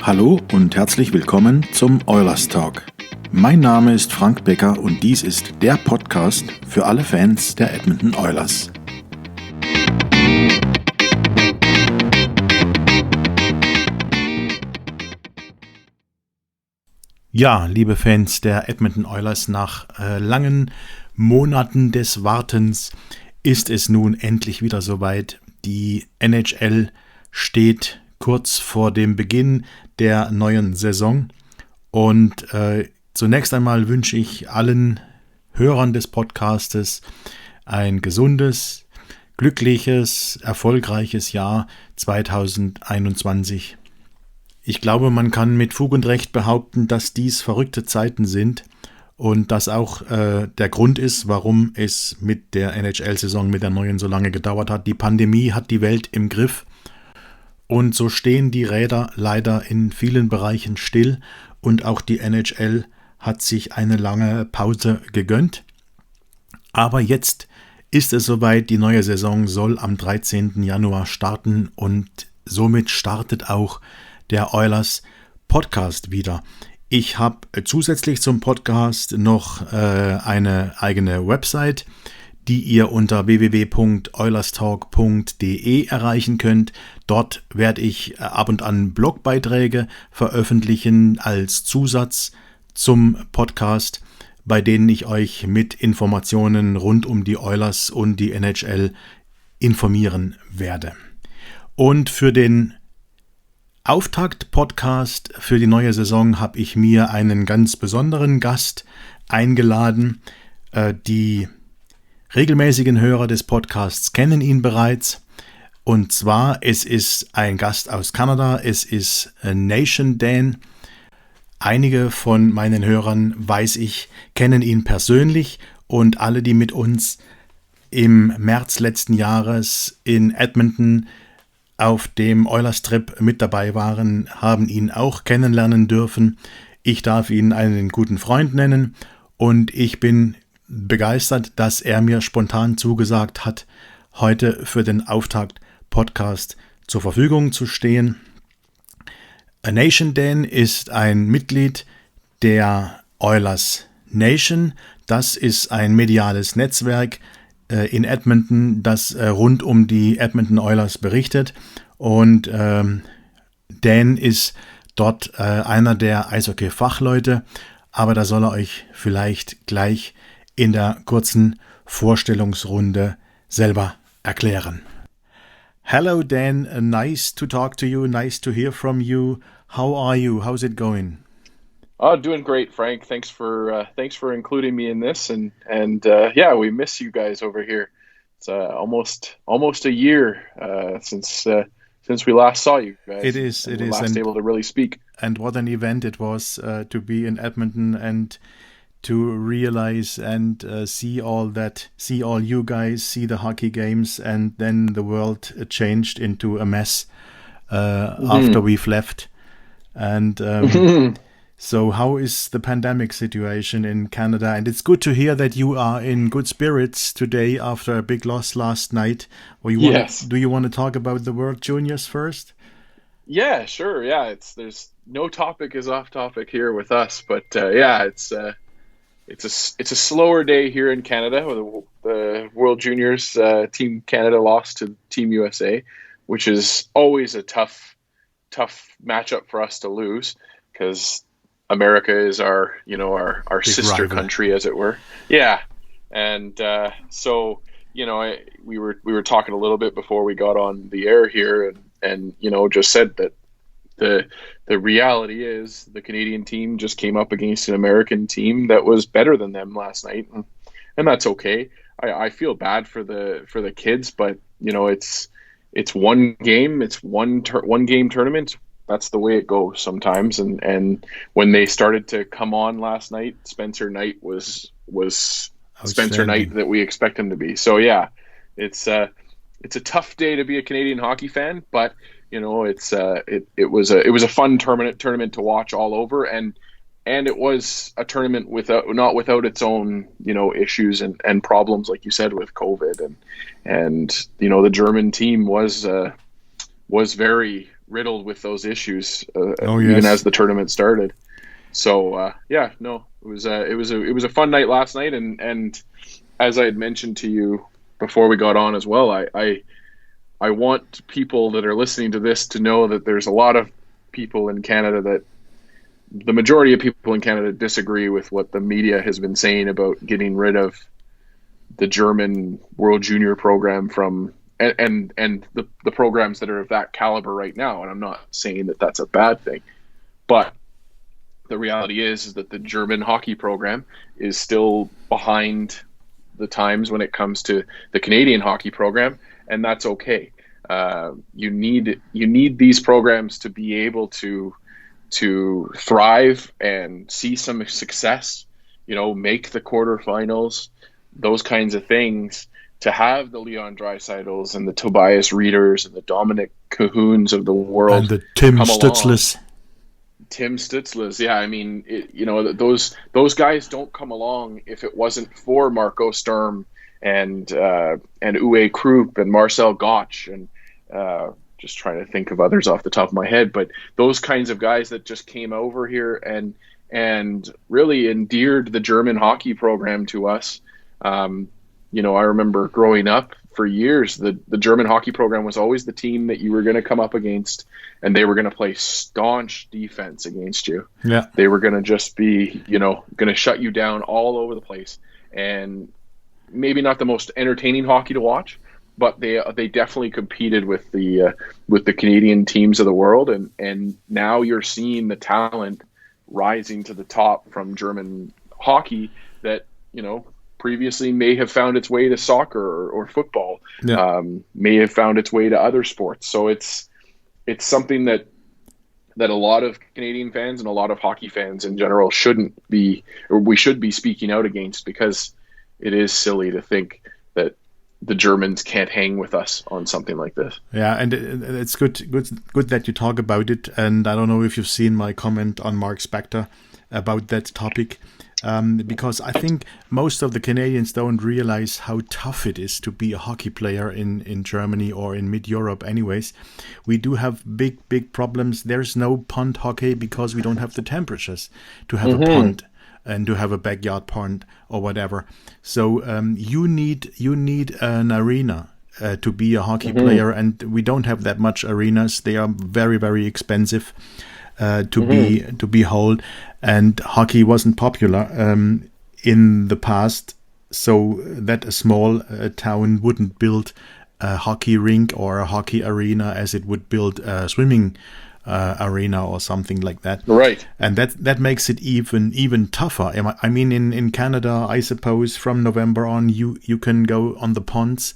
Hallo und herzlich willkommen zum Oilers Talk. Mein Name ist Frank Becker und dies ist der Podcast für alle Fans der Edmonton Oilers. Ja, liebe Fans der Edmonton Oilers, nach langen Monaten des Wartens ist es nun endlich wieder soweit. Die NHL steht kurz vor dem Beginn der neuen Saison und zunächst einmal wünsche ich allen Hörern des Podcastes ein gesundes, glückliches, erfolgreiches Jahr 2021. Ich glaube, man kann mit Fug und Recht behaupten, dass dies verrückte Zeiten sind und das auch der Grund ist, warum es mit der NHL-Saison, mit der neuen, so lange gedauert hat. Die Pandemie hat die Welt im Griff. Und so stehen die Räder leider in vielen Bereichen still und auch die NHL hat sich eine lange Pause gegönnt. Aber jetzt ist es soweit, die neue Saison soll am 13. Januar starten und somit startet auch der Oilers Podcast wieder. Ich habe zusätzlich zum Podcast noch eine eigene Website, die ihr unter www.oilerstalk.de erreichen könnt. Dort werde ich ab und an Blogbeiträge veröffentlichen als Zusatz zum Podcast, bei denen ich euch mit Informationen rund um die Oilers und die NHL informieren werde. Und für den Auftaktpodcast für die neue Saison habe ich mir einen ganz besonderen Gast eingeladen. Die regelmäßigen Hörer des Podcasts kennen ihn bereits. Und zwar, es ist ein Gast aus Kanada, es ist NationDan. Einige von meinen Hörern, weiß ich, kennen ihn persönlich und alle, die mit uns im März letzten Jahres in Edmonton auf dem Oilers-Trip mit dabei waren, haben ihn auch kennenlernen dürfen. Ich darf ihn einen guten Freund nennen und ich bin begeistert, dass er mir spontan zugesagt hat, heute für den Auftaktpodcast zur Verfügung zu stehen. NationDan ist ein Mitglied der Oilers Nation. Das ist ein mediales Netzwerk in Edmonton, das rund um die Edmonton Oilers berichtet. Und Dan ist dort einer der Eishockey-Fachleute, aber da soll er euch vielleicht gleich in der kurzen Vorstellungsrunde selber erklären. Hello Dan, nice to talk to you, nice to hear from you. How are you? How's it going? Oh, doing great, Frank. Thanks for including me in this, and yeah, we miss you guys over here. It's almost a year since we last saw you guys. It is. Last able to really speak. And what an event it was to be in Edmonton and to realize and see all you guys, see the hockey games, and then the world changed into a mess after we've left. And so how is the pandemic situation in Canada? And it's good to hear that you are in good spirits today after a big loss last night. Do you want to talk about the World Juniors first? Yeah, sure. Yeah, there's no topic is off topic here with us, but yeah, it's a slower day here in Canada. The World Juniors Team Canada lost to Team USA, which is always a tough matchup for us to lose because America is our sister rival. country, as it were. Yeah, and so we were talking a little bit before we got on the air here, and just said that the reality is the Canadian team just came up against an American team that was better than them last night, and that's okay. I feel bad for the kids, but it's one game, it's one game tournament. That's the way it goes sometimes. And when they started to come on last night, Spencer Knight was Spencer Knight that we expect him to be. So yeah, it's a tough day to be a Canadian hockey fan, but it was a fun tournament to watch all over, and it was a tournament not without its own issues and problems, like you said, with COVID and the German team was very riddled with those issues, Oh even yes. as the tournament started. So yeah, no, it was a fun night last night, and as I had mentioned to you before we got on as well, I want people that are listening to this to know that there's a lot of people in Canada that the majority of people in Canada disagree with what the media has been saying about getting rid of the German World Junior program from and the programs that are of that caliber right now. And I'm not saying that that's a bad thing, but the reality is that the German hockey program is still behind the times when it comes to the Canadian hockey program, and that's okay. You need these programs to be able to thrive and see some success. Make the quarterfinals, those kinds of things. To have the Leon Draisaitl's and the Tobias Rieders and the Dominic Cahoons of the And world the Tim come along. Stutzles. Tim Stutzles, yeah. I mean, those guys don't come along if it wasn't for Marco Sturm and Uwe Krupp and Marcel Gottsch and just trying to think of others off the top of my head. But those kinds of guys that just came over here and really endeared the German hockey program to us. I remember growing up for years, the German hockey program was always the team that you were going to come up against, and they were going to play staunch defense against you. Yeah. They were going to just be, going to shut you down all over the place. And maybe not the most entertaining hockey to watch, but they definitely competed with the Canadian teams of the world. And now you're seeing the talent rising to the top from German hockey that, previously may have found its way to soccer or football, Yeah. may have found its way to other sports. So it's something that a lot of Canadian fans and a lot of hockey fans in general we should be speaking out against, because it is silly to think that the Germans can't hang with us on something like this. Yeah, and it's good that you talk about it. And I don't know if you've seen my comment on Mark Spector about that topic. Because I think most of the Canadians don't realize how tough it is to be a hockey player in Germany or in mid-Europe anyways. We do have big problems. There's no pond hockey because we don't have the temperatures to have a pond and to have a backyard pond or whatever. So you need an arena to be a hockey player, and we don't have that much arenas. They are very, very expensive to be held, and hockey wasn't popular in the past, so that a small town wouldn't build a hockey rink or a hockey arena as it would build a swimming arena or something like that. Right. And that makes it even tougher. I mean, in Canada, I suppose from November on, you can go on the ponds,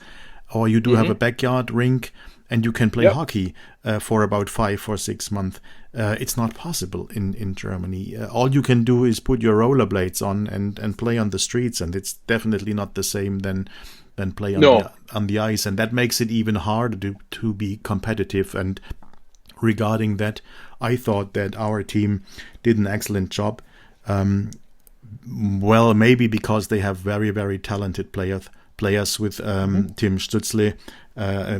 or you do have a backyard rink, and you can play hockey for about 5 or 6 months. It's not possible in Germany. All you can do is put your rollerblades on and play on the streets, and it's definitely not the same than play on the ice. And that makes it even harder to be competitive. And regarding that, I thought that our team did an excellent job. Well, maybe because they have very, very talented players with Tim Stutzle,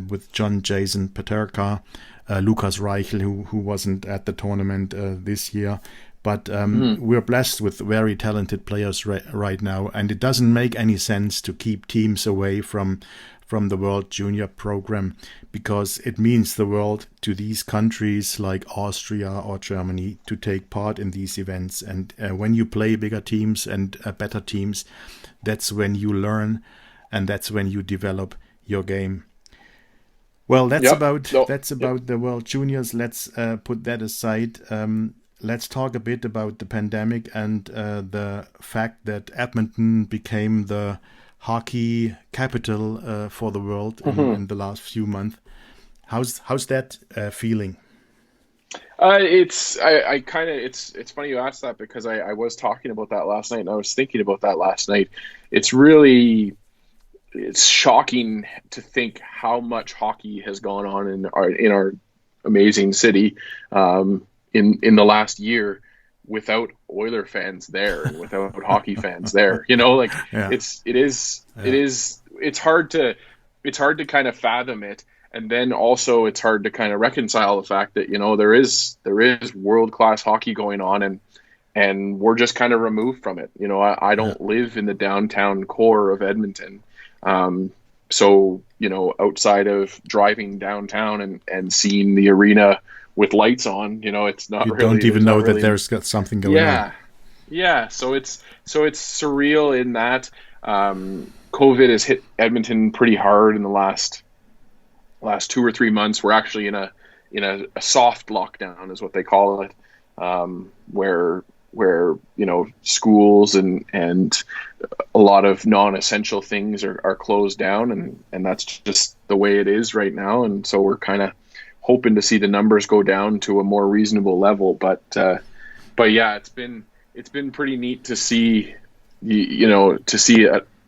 with John Jason Paterka, Lukas Reichel, who wasn't at the tournament this year. But we're blessed with very talented players right now, and it doesn't make any sense to keep teams away from the World Junior program, because it means the world to these countries like Austria or Germany to take part in these events. And when you play bigger teams and better teams, that's when you learn, and that's when you develop your game. Well, that's about the World Juniors. Let's put that aside. Let's talk a bit about the pandemic and the fact that Edmonton became the hockey capital for the world in the last few months. How's that feeling? It's funny you asked that, because I was talking about that last night, and I was thinking about that last night. It's shocking to think how much hockey has gone on in our amazing city in the last year without Oiler fans there and without hockey fans there. It's hard to kind of fathom it. And then also it's hard to kind of reconcile the fact that, there is world-class hockey going on, and we're just kind of removed from it. I don't live in the downtown core of Edmonton. So, outside of driving downtown and seeing the arena with lights on, it's not You really. don't even know really, that there's got something going on. Yeah. So it's surreal in that COVID has hit Edmonton pretty hard in the last 2 or 3 months. We're actually in a soft lockdown, is what they call it, where schools and a lot of non-essential things are closed down, and that's just the way it is right now. And so we're kind of hoping to see the numbers go down to a more reasonable level. But yeah, it's been pretty neat to see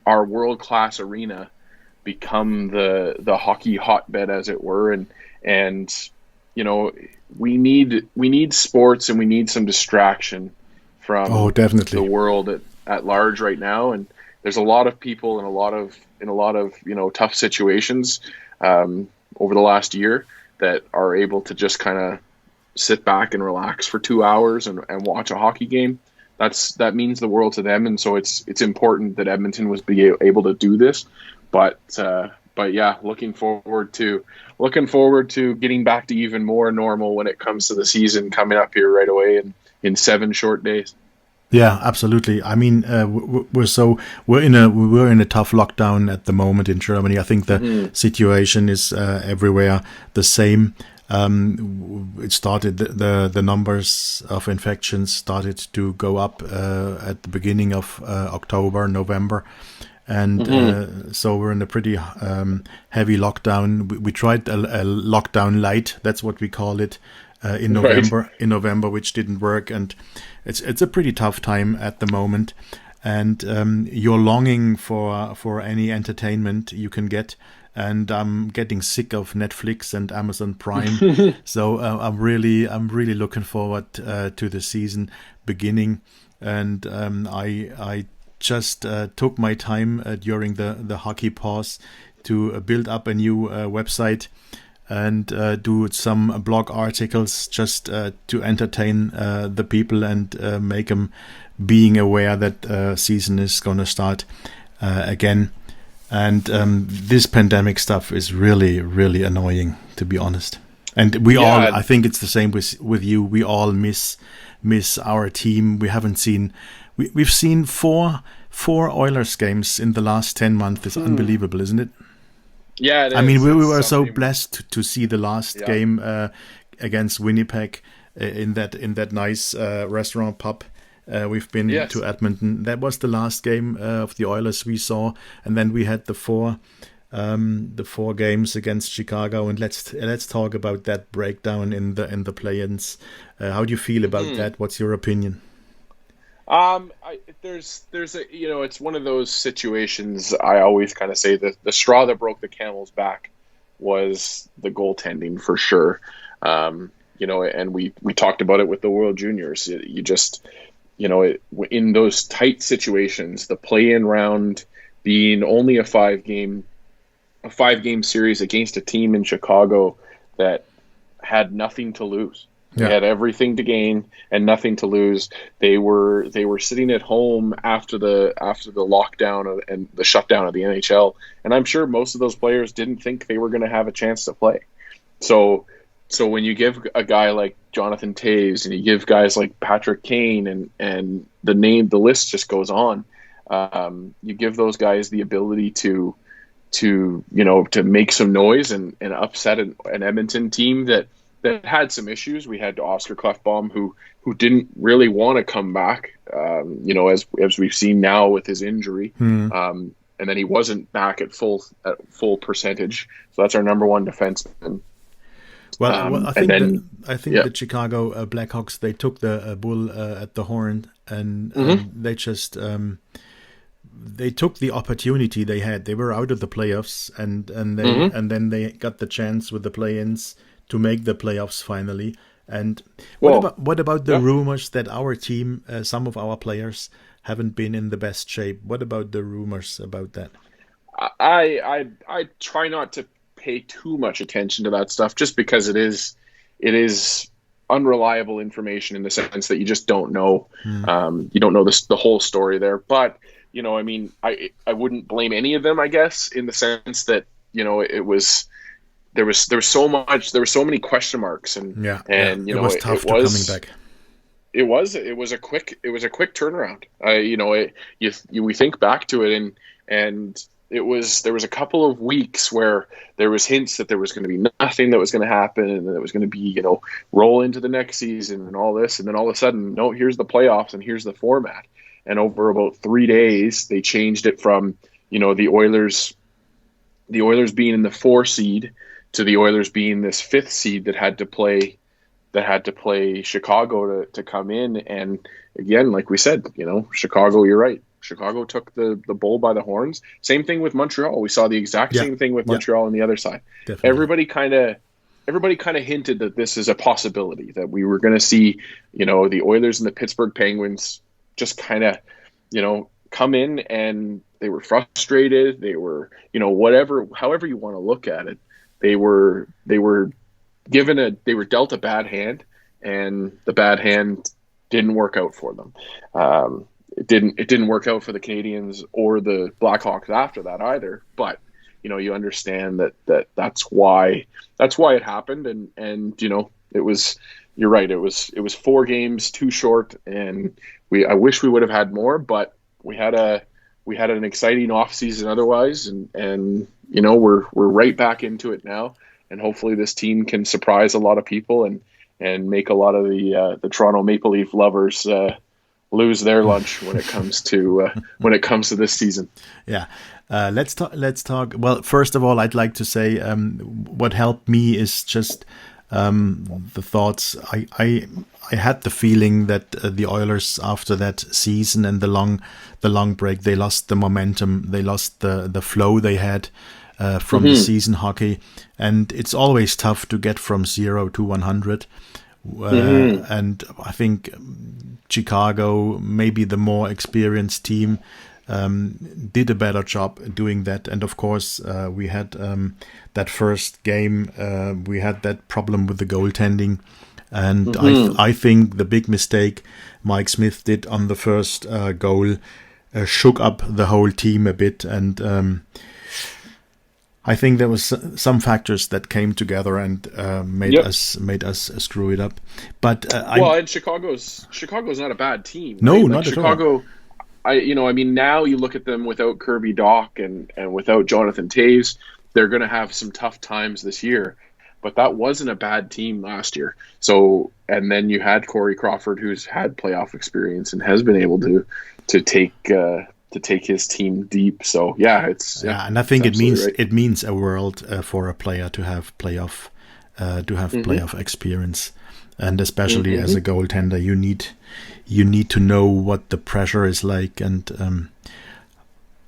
our world-class arena become the hockey hotbed, as it were, and we need sports, and we need some distraction from definitely the world at large right now. And there's a lot of people in a lot of tough situations over the last year that are able to just kind of sit back and relax for 2 hours and watch a hockey game. That means the world to them, and so it's important that Edmonton was able to do this. But yeah, looking forward to getting back to even more normal when it comes to the season coming up here right away in 7 short days. Yeah, absolutely. I mean, we're in a tough lockdown at the moment in Germany. I think the situation is everywhere the same. It started the numbers of infections started to go up at the beginning of October, November. And so we're in a pretty heavy lockdown. We tried a lockdown light, that's what we call it, in November, which didn't work. And it's a pretty tough time at the moment. And you're longing for any entertainment you can get. And I'm getting sick of Netflix and Amazon Prime. So I'm really looking forward to the season beginning. And I just took my time during the hockey pause to build up a new website and do some blog articles just to entertain the people and make them being aware that season is going to start again. And this pandemic stuff is really, really annoying, to be honest. And I think it's the same with you. We all miss our team. We haven't seen. We've seen four Oilers games in the last 10 months. It's unbelievable, isn't it? Yeah, it is. I mean, we were so blessed to see the last game against Winnipeg in that nice restaurant pub. We've been to Edmonton. That was the last game of the Oilers we saw, and then we had the four games against Chicago. And let's talk about that breakdown in the play-ins. How do you feel about that? What's your opinion? There's it's one of those situations. I always kind of say that the straw that broke the camel's back was the goaltending for sure. And we talked about it with the World Juniors. You just, in those tight situations, the play-in round being only a five game series against a team in Chicago that had nothing to lose. Yeah. They had everything to gain and nothing to lose. They were sitting at home after the lockdown and the shutdown of the NHL, and I'm sure most of those players didn't think they were going to have a chance to play. So when you give a guy like Jonathan Toews and you give guys like Patrick Kane and the list just goes on, you give those guys the ability to make some noise and upset an Edmonton team that had some issues. We had Oscar Klefbom who didn't really want to come back, as we've seen now with his injury. And then he wasn't back at full percentage. So that's our number one defenseman. Well, I think the Chicago Blackhawks, they took the bull at the horn, and they just they took the opportunity they had. They were out of the playoffs, and then they got the chance with the play-ins to make the playoffs finally. And what about the rumors that our team, some of our players, haven't been in the best shape? What about the rumors about that? I try not to pay too much attention to that stuff, just because it is unreliable information in the sense that you just don't know. You don't know the whole story there. But, you know, I mean, I wouldn't blame any of them, I guess, in the sense that, you know, there was so many question marks, and you know, it was tough coming back. It was a quick turnaround. You know, we think back to it, and there was a couple of weeks where there was hints that there was going to be nothing that was going to happen, and that it was going to be, you know, roll into the next season and all this, and then all of a sudden, no, here's the playoffs and here's the format. And over about 3 days, they changed it from, you know, the Oilers being in the 4 seed to the Oilers being this 5th seed that had to play Chicago to come in. And again, like we said, you know, Chicago, you're right. Chicago took the bull by the horns. Same thing with Montreal. We saw the exact same thing with Montreal on the other side. Definitely. Everybody kind of hinted that this is a possibility, that we were going to see, you know, the Oilers and the Pittsburgh Penguins just kind of, you know, come in, and they were frustrated. They were, you know, however you want to look at it, they were dealt a bad hand, and the bad hand didn't work out for them. It didn't work out for the Canadians or the Blackhawks after that either. But, you know, you understand that's why it happened. And, you know, you're right. It was 4 games too short, and I wish we would have had more, but we had an exciting off season otherwise. And, you know, we're right back into it now. And hopefully this team can surprise a lot of people and make a lot of the Toronto Maple Leaf lovers lose their lunch when it comes to this season. Yeah, let's talk. Well, first of all, I'd like to say what helped me is just the thoughts. I had the feeling that the Oilers, after that season and the long break, they lost the momentum, they lost the flow they had from the season hockey, and it's always tough to get from 0 to 100. And I think Chicago, maybe the more experienced team, did a better job doing that. And of course, we had that first game, we had that problem with the goaltending. And I think the big mistake Mike Smith did on the first goal shook up the whole team a bit. And I think there was some factors that came together and made us screw it up. But and Chicago's not a bad team. No, right? not Chicago, at all. I mean, now you look at them without Kirby Dach and without Jonathan Toews, they're going to have some tough times this year. But that wasn't a bad team last year. So, and then you had Corey Crawford, who's had playoff experience and has been able to take his team deep. So and I think it means right. It means a world for a player to have playoff playoff experience, and especially as a goaltender, you need to know what the pressure is like, and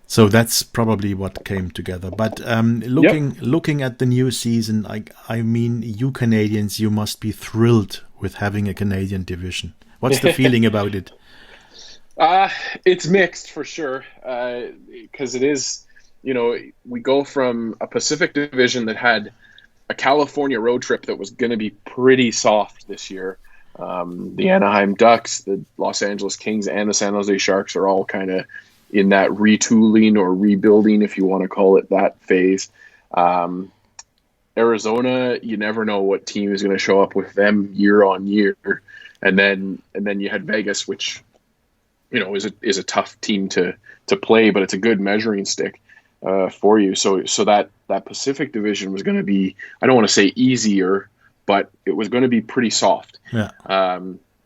so that's probably what came together. But looking at the new season, I mean, you Canadians, you must be thrilled with having a Canadian division. What's the feeling about it? It's mixed for sure, because it is, you know, we go from a Pacific division that had a California road trip that was going to be pretty soft this year. The Anaheim Ducks, the Los Angeles Kings, and the San Jose Sharks are all kind of in that retooling or rebuilding, if you want to call it that, phase. Arizona, you never know what team is going to show up with them year on year, and then you had Vegas, which, you know, is a tough team to play, but it's a good measuring stick for you. So that Pacific division was going to be, I don't want to say easier, but it was going to be pretty soft. Yeah.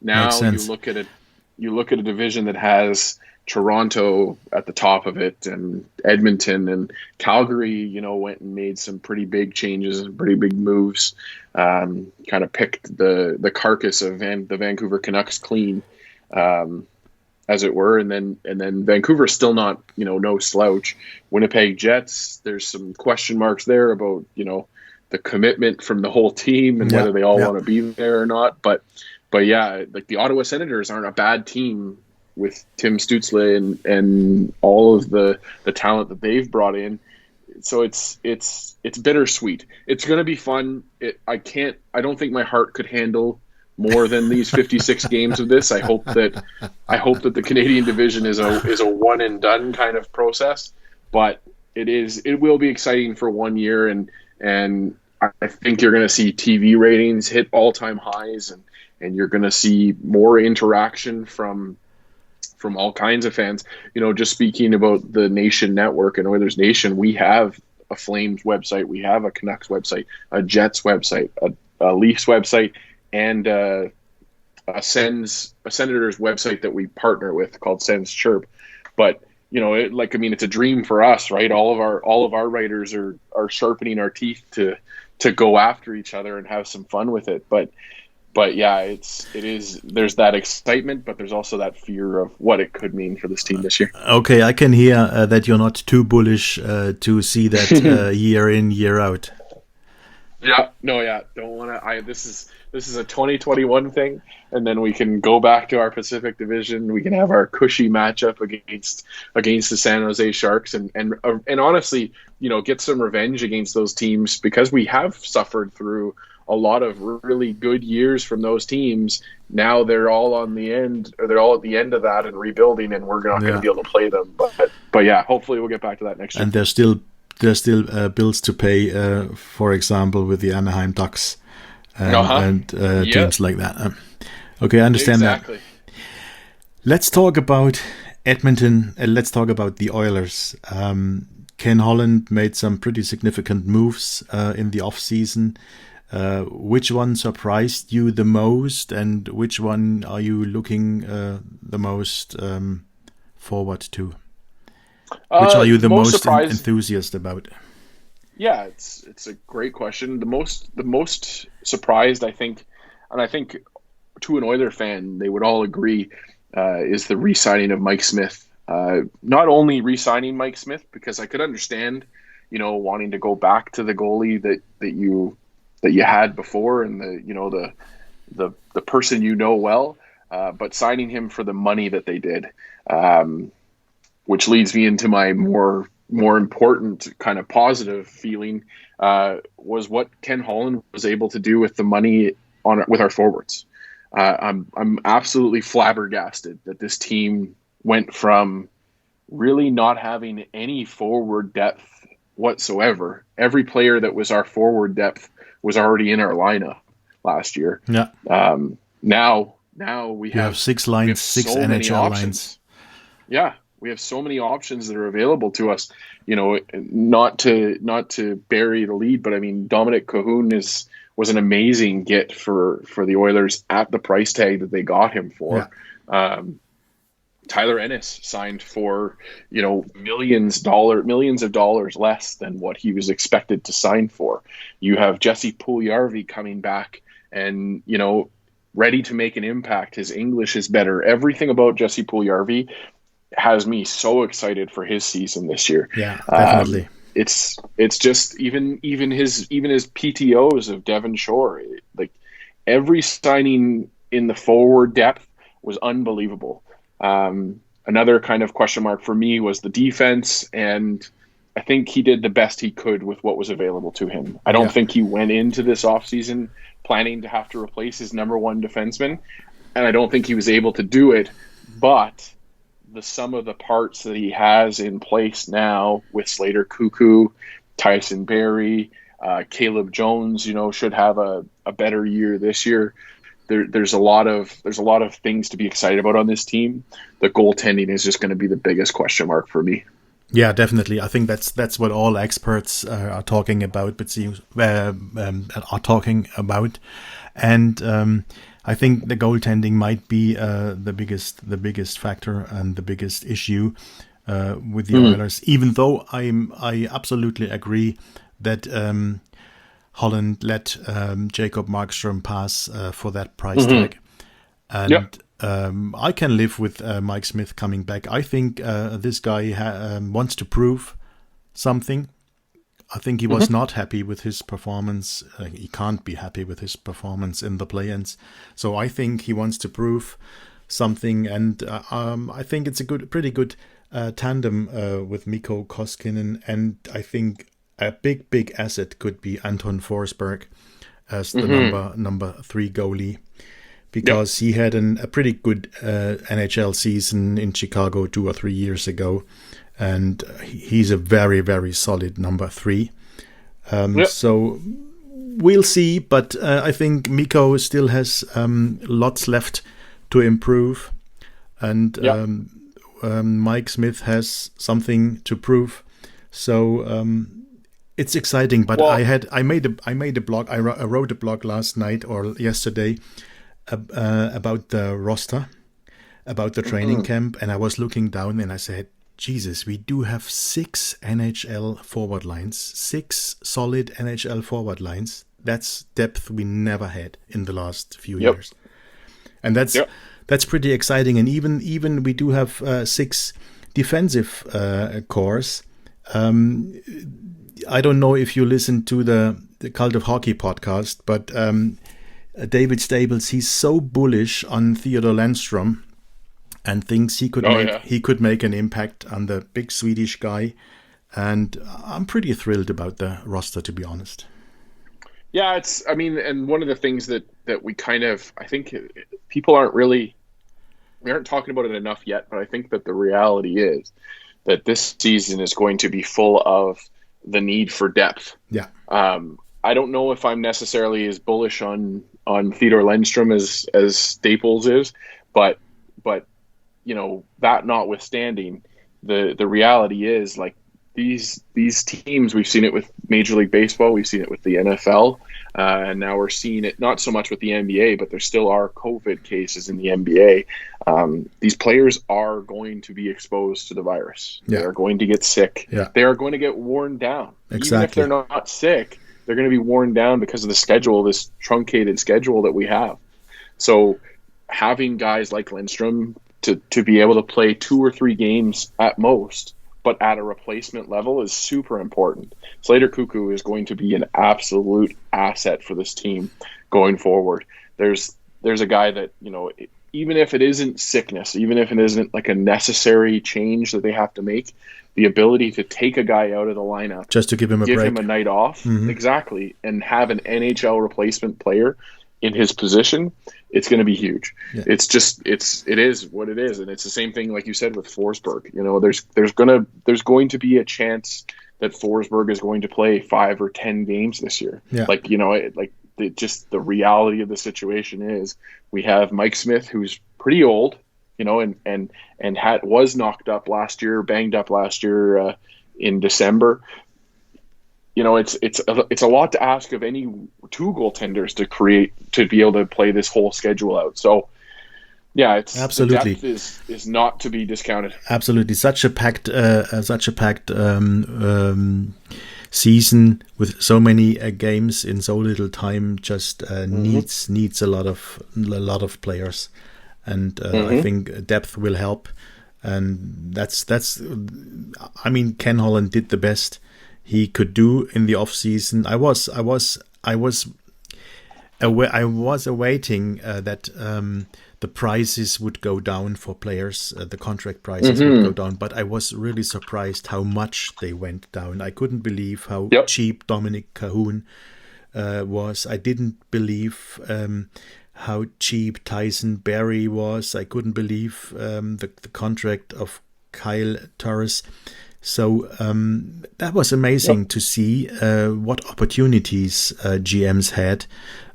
Now you look at a division that has Toronto at the top of it, and Edmonton and Calgary, you know, went and made some pretty big changes and pretty big moves. Kind of picked the carcass of the Vancouver Canucks clean, as it were, and then Vancouver's still not, you know, no slouch. Winnipeg Jets, there's some question marks there about, you know, the commitment from the whole team and whether they all want to be there or not. But yeah, like the Ottawa Senators aren't a bad team with Tim Stützle and all of the talent that they've brought in. so it's bittersweet. It's going to be fun. I don't think my heart could handle more than these 56 games of this. I hope that the Canadian division is a one and done kind of process, but it will be exciting for 1 year, and I think you're going to see TV ratings hit all-time highs, and you're going to see more interaction from all kinds of fans. Just speaking about the Nation Network and Oilers Nation, we have a Flames website, we have a Canucks website, a Jets website, a Leafs website, and a Senators website that we partner with called Sens Chirp. But it's a dream for us, right? All of our writers are sharpening our teeth to go after each other and have some fun with it. But yeah, there's that excitement, but there's also that fear of what it could mean for this team this year. Okay, I can hear that you're not too bullish to see that year in, year out. Yeah, no, yeah, don't want to. This is a 2021 thing, and then we can go back to our Pacific Division. We can have our cushy matchup against the San Jose Sharks, and honestly, get some revenge against those teams, because we have suffered through a lot of really good years from those teams. Now they're all at the end of that and rebuilding, and we're not going to be able to play them. But yeah, hopefully we'll get back to that next year. And there's still bills to pay, for example, with the Anaheim Ducks and teams like that. Okay, I understand exactly. That. Let's talk about Edmonton. Let's talk about the Oilers. Ken Holland made some pretty significant moves in the offseason. Which one surprised you the most, and which one are you looking the most forward to? Which are you the most enthusiast about? Yeah, it's a great question. The most surprised, I think to an Oiler fan, they would all agree, is the re-signing of Mike Smith. Not only re-signing Mike Smith, because I could understand, wanting to go back to the goalie that you had before, and the person well, but signing him for the money that they did, which leads me into my more important kind of positive feeling, was what Ken Holland was able to do with the money with our forwards. I'm absolutely flabbergasted that this team went from really not having any forward depth whatsoever. Every player that was our forward depth was already in our lineup last year. Yeah. Now we have 6 lines, 6 NHL lines. Yeah, we have so many options that are available to us. Not to bury the lead, but I mean, Dominic Cahoon was an amazing get for the Oilers at the price tag that they got him for. Yeah. Tyler Ennis signed for millions of dollars less than what he was expected to sign for. You have Jesse Puljujarvi coming back and ready to make an impact. His English is better. Everything about Jesse Puljujarvi has me so excited for his season this year. Yeah, definitely. It's just even his PTOs of Devon Shore, like every signing in the forward depth was unbelievable. Another kind of question mark for me was the defense, and I think he did the best he could with what was available to him. I don't think he went into this offseason planning to have to replace his number one defenseman, and I don't think he was able to do it, but the sum of the parts that he has in place now with Slater Cuckoo, Tyson Barrie, Caleb Jones, should have a better year this year. There's a lot of things to be excited about on this team. The goaltending is just going to be the biggest question mark for me. Yeah, definitely. I think that's what all experts are talking about, and I think the goaltending might be the biggest factor and the biggest issue with the Oilers. Even though I absolutely agree that Holland let Jacob Markstrom pass for that price tag, and I can live with Mike Smith coming back. I think this guy wants to prove something. I think he was not happy with his performance. He can't be happy with his performance in the play-ins. So I think he wants to prove something, and I think it's a pretty good tandem with Mikko Koskinen, and I think a big asset could be Anton Forsberg as the number 3 goalie, because he had a pretty good NHL season in Chicago 2 or 3 years ago, and he's a very, very solid number 3. So we'll see, but I think Mikko still has lots left to improve, and Mike Smith has something to prove. So it's exciting. But I made a blog. I wrote a blog last night or yesterday about the roster, about the training camp, and I was looking down and I said, Jesus, we do have 6 NHL forward lines, 6 solid NHL forward lines. That's depth we never had in the last few years, and that's pretty exciting. And even we do have 6 defensive cores. I don't know if you listen to the Cult of Hockey podcast, but David Stables, he's so bullish on Theodor Landstrom and thinks he could make an impact on the big Swedish guy. And I'm pretty thrilled about the roster, to be honest. Yeah, and one of the things that we kind of, I think people we aren't talking about it enough yet, but I think that the reality is that this season is going to be full of the need for depth. Yeah. I don't know if I'm necessarily as bullish on Theodor Lundstrom as Staples is, but that notwithstanding, the reality is, like, these teams, we've seen it with Major League Baseball, we've seen it with the NFL, and now we're seeing it not so much with the NBA, but there still are COVID cases in the NBA. These players are going to be exposed to the virus. Yeah. They are going to get sick. Yeah. They are going to get worn down. Exactly. Even if they're not sick, they're going to be worn down because of the schedule, this truncated schedule that we have. So having guys like Lindstrom to be able to play 2 or 3 games at most, but at a replacement level, is super important. Slater Cuckoo is going to be an absolute asset for this team going forward. There's a guy that, even if it isn't sickness, even if it isn't like a necessary change that they have to make, the ability to take a guy out of the lineup, just to give him a night off, exactly, and have an NHL replacement player in his position, it's going to be huge. Yeah. It is what it is, and it's the same thing like you said with Forsberg. There's going to be a chance that Forsberg is going to play 5 or 10 games this year. Yeah. The reality of the situation is we have Mike Smith, who's pretty old, and was knocked up last year, banged up last year in December. It's a lot to ask of any 2 goaltenders to be able to play this whole schedule out. So, yeah, it's absolutely, the depth is not to be discounted. Absolutely, such a packed season with so many games in so little time just needs a lot of players, and I think depth will help. And that's Ken Holland did the best he could do in the off season. I was awaiting that the prices would go down for players, the contract prices would go down, but I was really surprised how much they went down. I couldn't believe how cheap Dominic Cahoon was. I didn't believe how cheap Tyson Barrie was. I couldn't believe the contract of Kyle Turris. So that was amazing to see what opportunities GMs had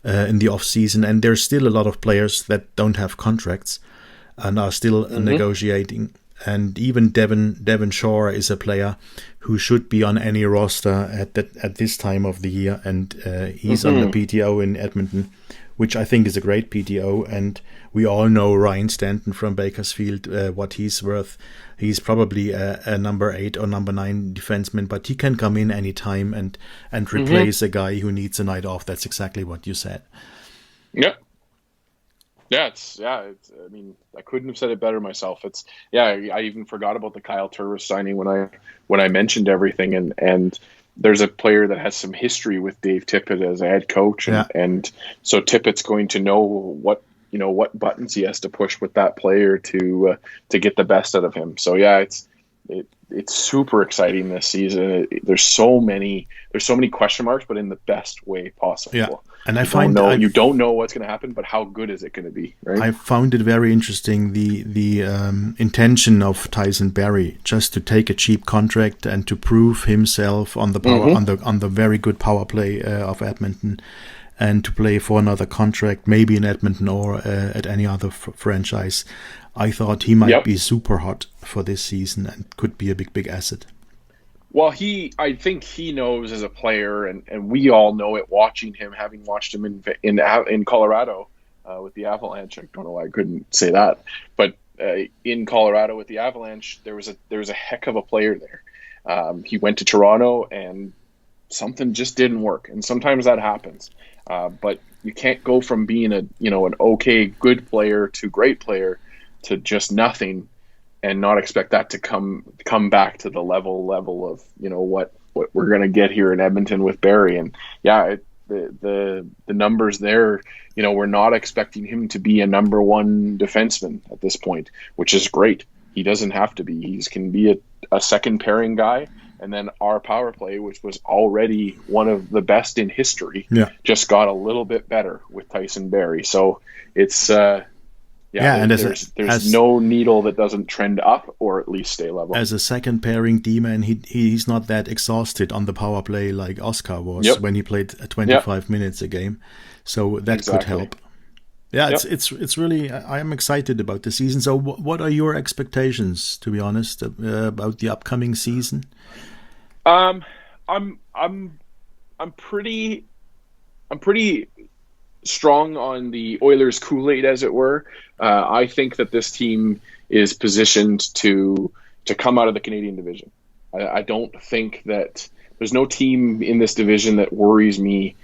in the off season, and there's still a lot of players that don't have contracts and are still negotiating. And even Devon Shore is a player who should be on any roster at this time of the year, and he's on the PTO in Edmonton, which I think is a great PTO. And we all know Ryan Stanton from Bakersfield, what he's worth. He's probably a number 8 or number 9 defenseman, but he can come in anytime and replace a guy who needs a night off. That's exactly what you said. Yeah. Yeah, I couldn't have said it better myself. I even forgot about the Kyle Turris signing when I mentioned everything, and there's a player that has some history with Dave Tippett as a head coach, and so Tippett's going to know what buttons he has to push with that player to get the best out of him. So yeah, it's super exciting this season. There's so many question marks, but in the best way possible. Yeah. And you don't know what's going to happen, but how good is it going to be, right? I found it very interesting, the intention of Tyson Barrie, just to take a cheap contract and to prove himself on the power on the very good power play of Edmonton, and to play for another contract, maybe in Edmonton or at any other franchise. I thought he might be super hot for this season and could be a big asset. Well, I think he knows as a player, and we all know it watching him, having watched him in Colorado with the Avalanche. I don't know why I couldn't say that, but in Colorado with the Avalanche, there was a heck of a player there. He went to Toronto, and something just didn't work, and sometimes that happens. But you can't go from being an okay, good player to great player to just nothing, and not expect that to come back to the level of what we're going to get here in Edmonton with Barrie. And the numbers there, we're not expecting him to be a number one defenseman at this point, which is great. He doesn't have to be. He can be a second pairing guy. And then our power play, which was already one of the best in history, just got a little bit better with Tyson Barrie. So it's and there's no needle that doesn't trend up or at least stay level. As a second pairing D-man, he's not that exhausted on the power play like Oscar was when he played 25 minutes a game. So that could help. Yeah, it's really, I'm excited about the season. So what are your expectations, to be honest, about the upcoming season? I'm pretty strong on the Oilers Kool-Aid, as it were. I think that this team is positioned to come out of the Canadian division. I don't think that there's no team in this division that worries me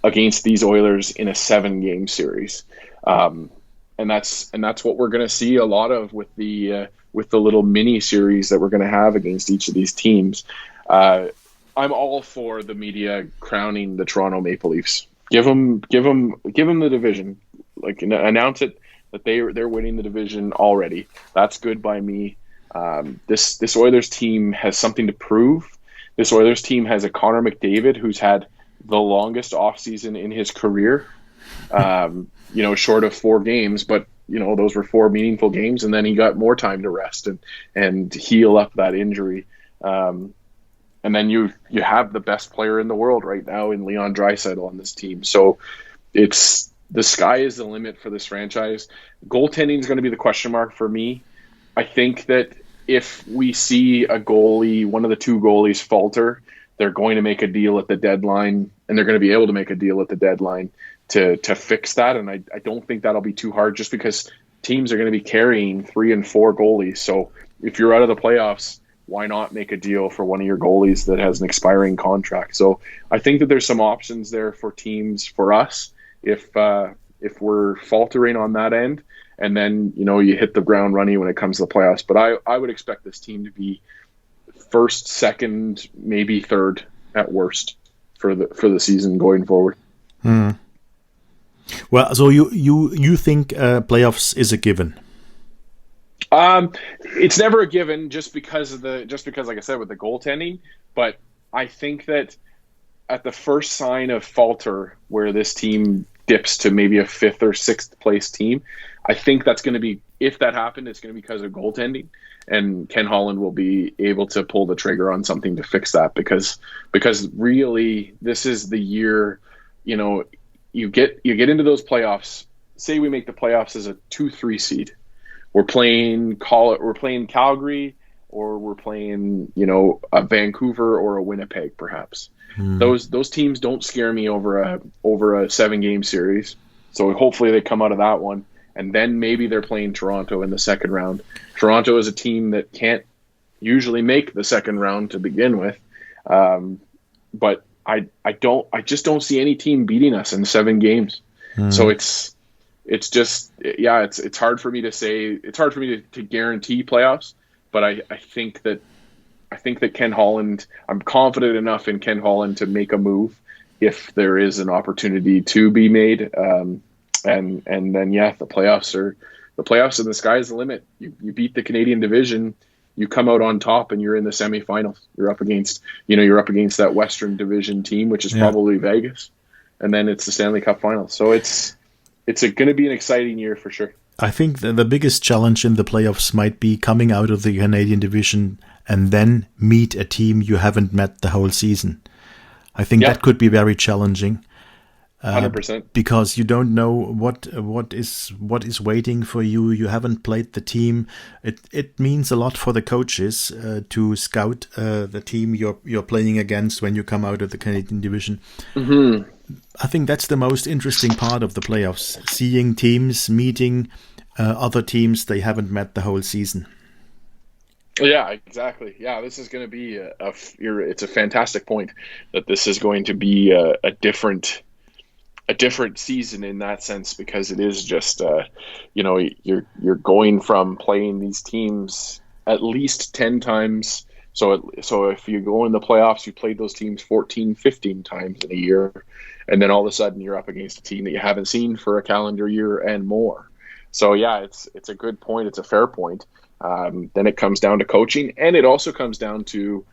against these Oilers in a 7-game series. And that's what we're going to see a lot of with the little mini series that we're going to have against each of these teams. I'm all for the media crowning the Toronto Maple Leafs. Give them the division. Like, announce it that they're winning the division already. That's good by me. This Oilers team has something to prove. This Oilers team has a Connor McDavid who's had the longest offseason in his career. Short of 4 games, but those were 4 meaningful games, and then he got more time to rest and heal up that injury. And then you have the best player in the world right now in Leon Draisaitl on this team. So it's the sky is the limit for this franchise. Goaltending is going to be the question mark for me. I think that if we see a goalie, one of the 2 goalies falter, they're going to make a deal at the deadline, and they're going to be able to make a deal at the deadline to fix that. And I don't think that'll be too hard, just because teams are going to be carrying 3 and 4 goalies. So if you're out of the playoffs, why not make a deal for one of your goalies that has an expiring contract? So I think that there's some options there for teams, for us, if we're faltering on that end, and then you hit the ground running when it comes to the playoffs. But I would expect this team to be first, second, maybe third at worst for the season going forward. Well, so you think playoffs is a given? It's never a given just because, like I said, with the goaltending, but I think that at the first sign of falter where this team dips to maybe a 5th or 6th place team, I think that's going to be, if that happened, it's going to be because of goaltending, and Ken Holland will be able to pull the trigger on something to fix that, because really this is the year, you get into those playoffs. Say we make the playoffs as a 2-3 seed. We're playing Calgary, or we're playing, a Vancouver or a Winnipeg, perhaps. Those teams don't scare me over a 7-game series. So hopefully they come out of that one, and then maybe they're playing Toronto in the second round. Toronto is a team that can't usually make the second round to begin with, but I just don't see any team beating us in 7 games. So it's hard for me to say. It's hard for me to guarantee playoffs, but I think that Ken Holland, I'm confident enough in Ken Holland to make a move if there is an opportunity to be made. And then the playoffs and the sky is the limit. You beat the Canadian division, you come out on top and you're in the semifinals. You're up against that Western Division team, which is probably Vegas, and then it's the Stanley Cup Finals. So it's going to be an exciting year for sure. I think the biggest challenge in the playoffs might be coming out of the Canadian division and then meet a team you haven't met the whole season. I think that could be very challenging. 100%. Because you don't know what is waiting for you. You haven't played the team. It means a lot for the coaches to scout the team you're playing against when you come out of the Canadian division. Mm-hmm. I think that's the most interesting part of the playoffs: seeing teams meeting other teams they haven't met the whole season. Yeah, exactly. Yeah, this is going to be it's a fantastic point that this is going to be a different season in that sense, because it is just you're going from playing these teams at least 10 times. So if you go in the playoffs, you played those teams 14, 15 times in a year, and then all of a sudden you're up against a team that you haven't seen for a calendar year and more. So yeah, it's a good point. It's a fair point. Then it comes down to coaching, and it also comes down to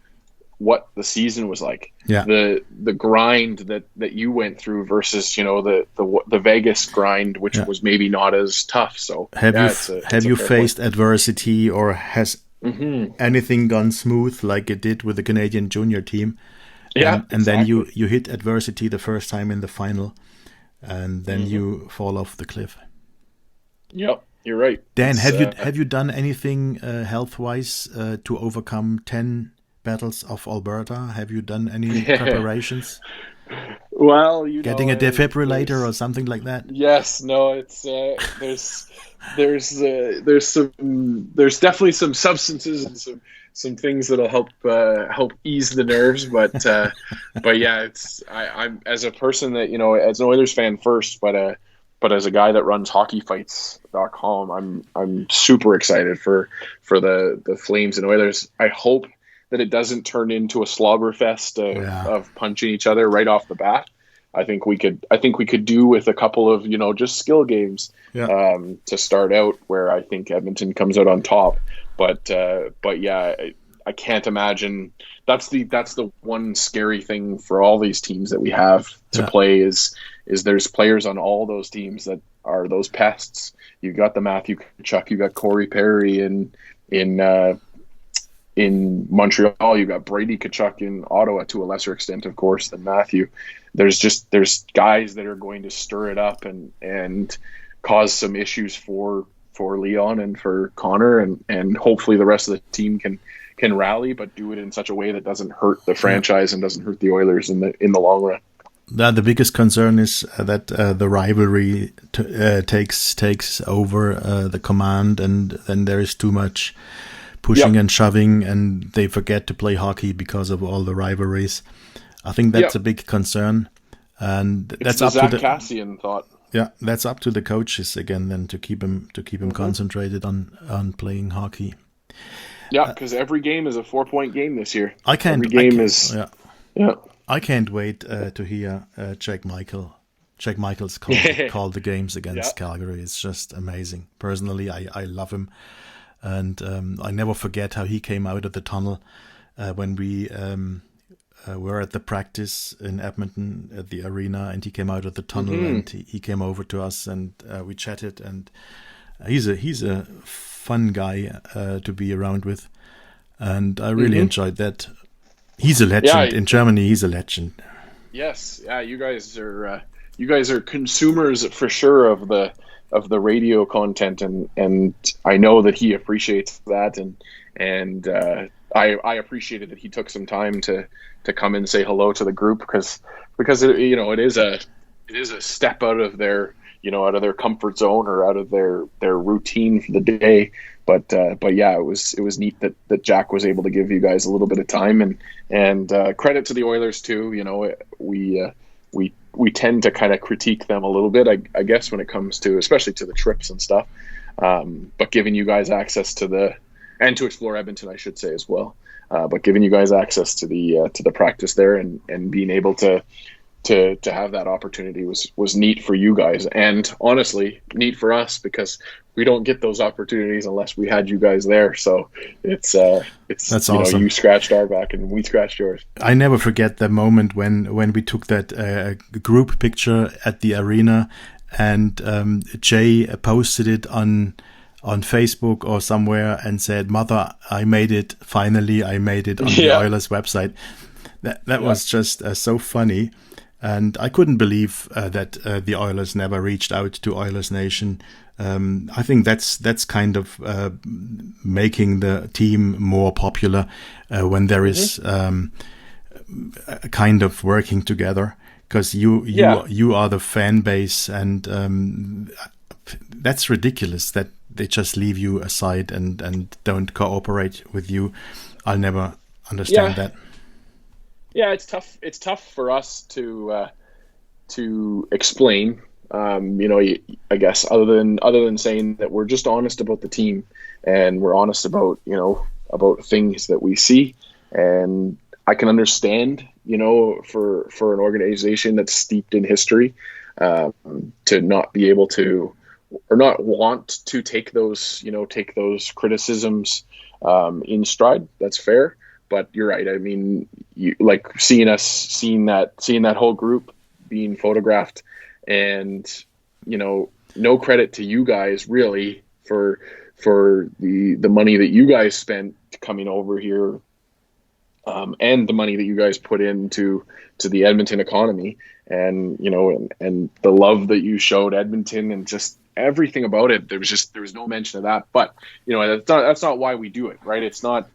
what the season was like. Yeah. The grind that you went through versus the Vegas grind, which was maybe not as tough. So have you faced adversity, or has anything gone smooth like it did with the Canadian junior team? Yeah, and then you hit adversity the first time in the final, and then you fall off the cliff. Yep, you're right. Dan, have you done anything health-wise to overcome 10 battles of Alberta? Have you done any preparations? Well, getting a defibrillator or something like that? Yes, no, it's there's definitely some substances and some things that'll help ease the nerves, but yeah, I'm as a person that as an Oilers fan first, but as a guy that runs hockeyfights.com, I'm super excited for the Flames and Oilers. I hope that it doesn't turn into a slobber fest of punching each other right off the bat. I think we could do with a couple of just skill games to start out, where I think Edmonton comes out on top. But yeah, I can't imagine. That's the one scary thing for all these teams that we have to play is there's players on all those teams that are those pests. You've got the Matthew Tkachuk, you got Corey Perry in Montreal, you got Brady Tkachuk in Ottawa, to a lesser extent, of course, than Matthew. There's guys that are going to stir it up and cause some issues for Leon and for Connor, and hopefully the rest of the team can rally, but do it in such a way that doesn't hurt the franchise and doesn't hurt the Oilers in the long run. The biggest concern is that the rivalry takes over the command, and then there is too much pushing and shoving, and they forget to play hockey because of all the rivalries. I think that's a big concern, and that's up to the Cassian thought. Yeah, that's up to the coaches again then to keep him concentrated on playing hockey. Yeah, because every game is a 4-point game this year. I can't wait to hear Jack Michael's call the games against Calgary. It's just amazing. Personally, I love him. And I never forget how he came out of the tunnel when we were at the practice in Edmonton at the arena, and he came out of the tunnel and he came over to us, and we chatted. And he's a fun guy to be around with, and I really enjoyed that. He's a legend in Germany. He's a legend. Yes, yeah. You guys are consumers for sure of the radio content, and I know that he appreciates that, and I appreciated that he took some time to come and say hello to the group, because it is a step out of their comfort zone or out of their routine for the day. But yeah, it was neat that Jack was able to give you guys a little bit of time, and credit to the Oilers too. We tend to kind of critique them a little bit, I guess, when it comes to, especially to the trips and stuff. But giving you guys access to explore Edmonton, I should say, as well. But giving you guys access to the practice there, and being able to to have that opportunity was neat for you guys, and honestly neat for us, because we don't get those opportunities unless we had you guys there. So it's That's awesome. You scratched our back and we scratched yours. I never forget the moment when we took that group picture at the arena, and Jay posted it on Facebook or somewhere and said, "Mother, I made it. Finally, I made it on the Oilers website." That was just so funny. And I couldn't believe that the Oilers never reached out to Oilers Nation. I think that's kind of making the team more popular when there is a kind of working together, because you are the fan base, and that's ridiculous that they just leave you aside and don't cooperate with you. I'll never understand that. Yeah, it's tough. It's tough for us to explain. I guess other than saying that we're just honest about the team, and we're honest about about things that we see, and I can understand for an organization that's steeped in history to not be able to, or not want to take those criticisms in stride. That's fair. But you're right. I mean, seeing that whole group being photographed, and no credit to you guys really for the money that you guys spent coming over here, and the money that you guys put into the Edmonton economy, and and the love that you showed Edmonton, and just everything about it. There was no mention of that. But that's not why we do it, right? It's not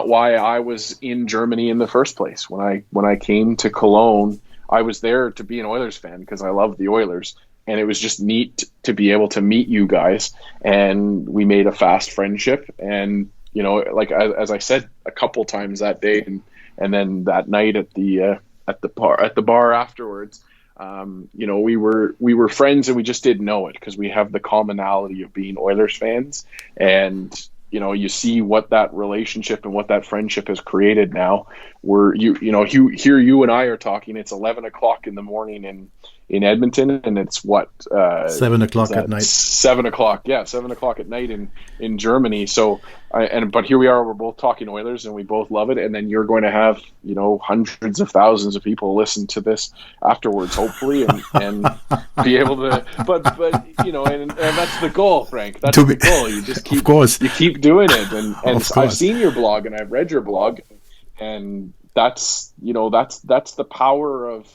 why I was in Germany in the first place. When I came to Cologne, I was there to be an Oilers fan because I love the Oilers, and it was just neat to be able to meet you guys, and we made a fast friendship. And as I said a couple times that day, and then that night at the bar afterwards, we were friends, and we just didn't know it because we have the commonality of being Oilers fans. And you see what that relationship and what that friendship has created now. Here you and I are talking. It's 11 o'clock in the morning in Edmonton, and it's 7 o'clock at night. 7 o'clock, 7 o'clock at night in Germany. So, but here we are. We're both talking Oilers, and we both love it. And then you're going to have hundreds of thousands of people listen to this afterwards, hopefully, and be able to. But and that's the goal, Frank. That's the goal. You just keep, of course, you keep doing it. And I've seen your blog, and I've read your blog, and that's the power of.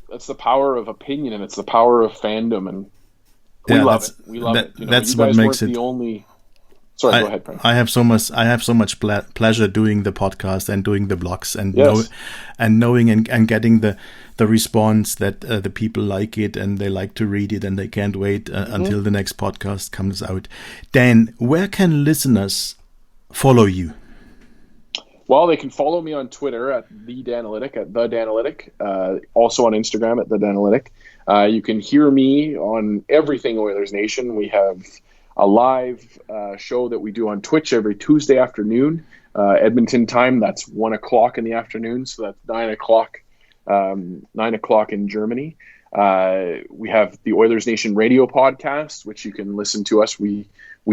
That's the power of opinion, and it's the power of fandom, and we love it. We love it. That's what makes it. The only. Sorry, go ahead, Frank. I have so much pleasure doing the podcast and doing the blogs, and knowing and getting the response that the people like it, and they like to read it, and they can't wait until the next podcast comes out. Dan, where can listeners follow you? Well, they can follow me on Twitter at the Danalytic, also on Instagram at the Danalytic. You can hear me on everything Oilers Nation. We have a live show that we do on Twitch every Tuesday afternoon, Edmonton time. That's 1 o'clock in the afternoon, so that's 9 o'clock in Germany. We have the Oilers Nation radio podcast, which you can listen to us. We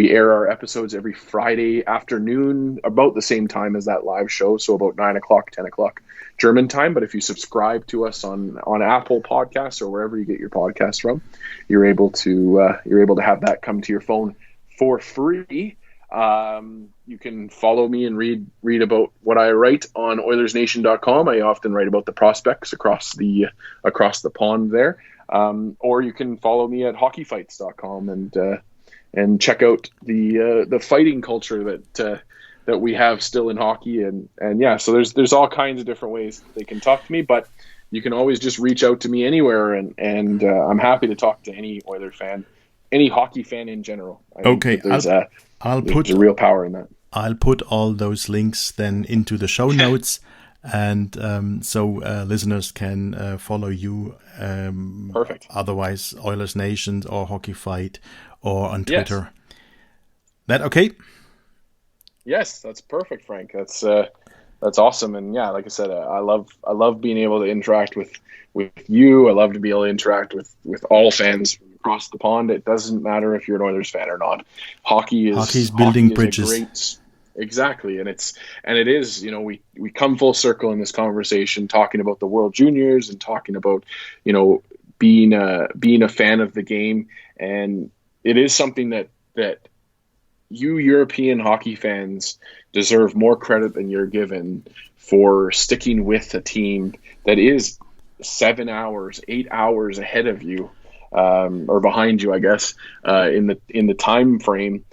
air our episodes every Friday afternoon, about the same time as that live show, so about 9 o'clock, 10 o'clock German time. But if you subscribe to us on Apple Podcasts or wherever you get your podcasts from, you're able to have that come to your phone for free. You can follow me and read about what I write on OilersNation.com. I often write about the prospects across the pond there, or you can follow me at hockeyfights.com and check out the fighting culture that we have still in hockey, and so there's all kinds of different ways they can talk to me, but you can always just reach out to me anywhere, and I'm happy to talk to any Oiler fan, any hockey fan in general. I'll put a real power in that. I'll put all those links then into the show notes, and so listeners can follow you. Perfect. Otherwise, Oilers Nation or Hockey Fight, or on Twitter. Yes. That okay? Yes, that's perfect, Frank. That's That's awesome. And yeah, like I said, I love being able to interact with you. I love to be able to interact with all fans across the pond. It doesn't matter if you're an Oilers fan or not. Hockey's building bridges. Exactly. And it is, we come full circle in this conversation talking about the World Juniors and talking about, being a fan of the game. And it is something that you European hockey fans deserve more credit than you're given for sticking with a team that is 7 hours, 8 hours ahead of you, or behind you, I guess, in the time frame.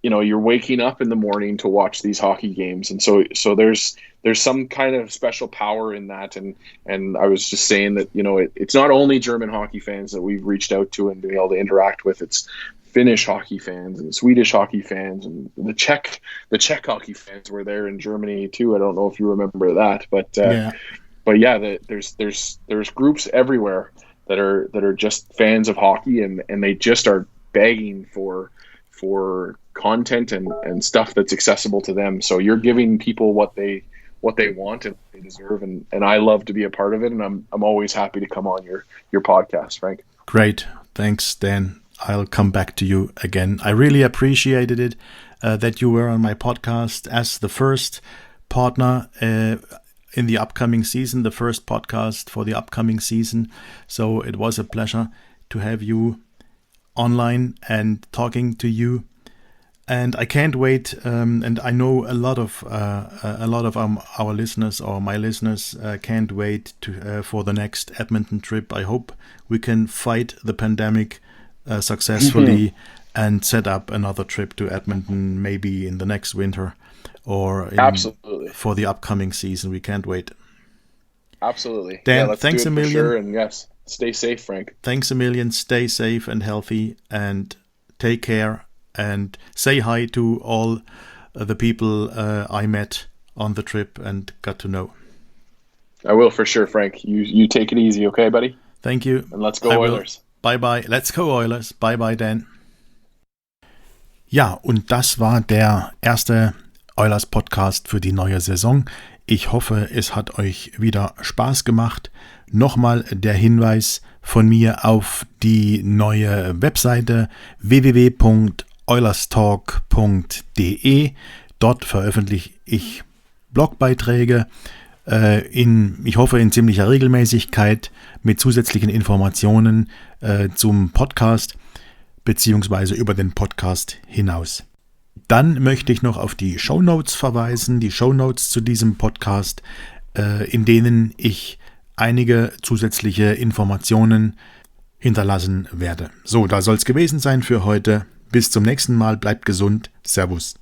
You're waking up in the morning to watch these hockey games, and so there's some kind of special power in that. And I was just saying that it's not only German hockey fans that we've reached out to and been able to interact with. It's Finnish hockey fans and Swedish hockey fans and the Czech hockey fans were there in Germany too. I don't know if you remember that, but there's groups everywhere that are just fans of hockey, and they just are begging for content and stuff that's accessible to them. So you're giving people what they want and they deserve, and I love to be a part of it, and I'm always happy to come on your podcast, Frank. Great. Thanks, Dan. I'll come back to you again. I really appreciated it that you were on my podcast as the first partner in the upcoming season, the first podcast for the upcoming season. So it was a pleasure to have you online and talking to you. And I can't wait. And I know a lot of our listeners, or my listeners, can't wait for the next Edmonton trip. I hope we can fight the pandemic successfully and set up another trip to Edmonton, maybe in the next winter or absolutely for the upcoming season. We can't wait. Absolutely. Dan, let's thanks do it a million. For sure. And yes, stay safe, Frank. Thanks a million. Stay safe and healthy, and take care, and say hi to all the people I met on the trip and got to know. I will, for sure, Frank. You take it easy, okay, buddy? Thank you. And let's go Oilers. Bye-bye. Let's go Oilers. Bye-bye, Dan. Ja, und das war der erste Oilers-Podcast für die neue Saison. Ich hoffe, es hat euch wieder Spaß gemacht. Nochmal der Hinweis von mir auf die neue Webseite www.oilerstalk.de. Dort veröffentliche ich Blogbeiträge ich hoffe in ziemlicher Regelmäßigkeit mit zusätzlichen Informationen zum Podcast beziehungsweise über den Podcast hinaus. Dann möchte ich noch auf die Shownotes verweisen, die Shownotes zu diesem Podcast, in denen ich einige zusätzliche Informationen hinterlassen werde. So, da soll es gewesen sein für heute. Bis zum nächsten Mal, bleibt gesund. Servus.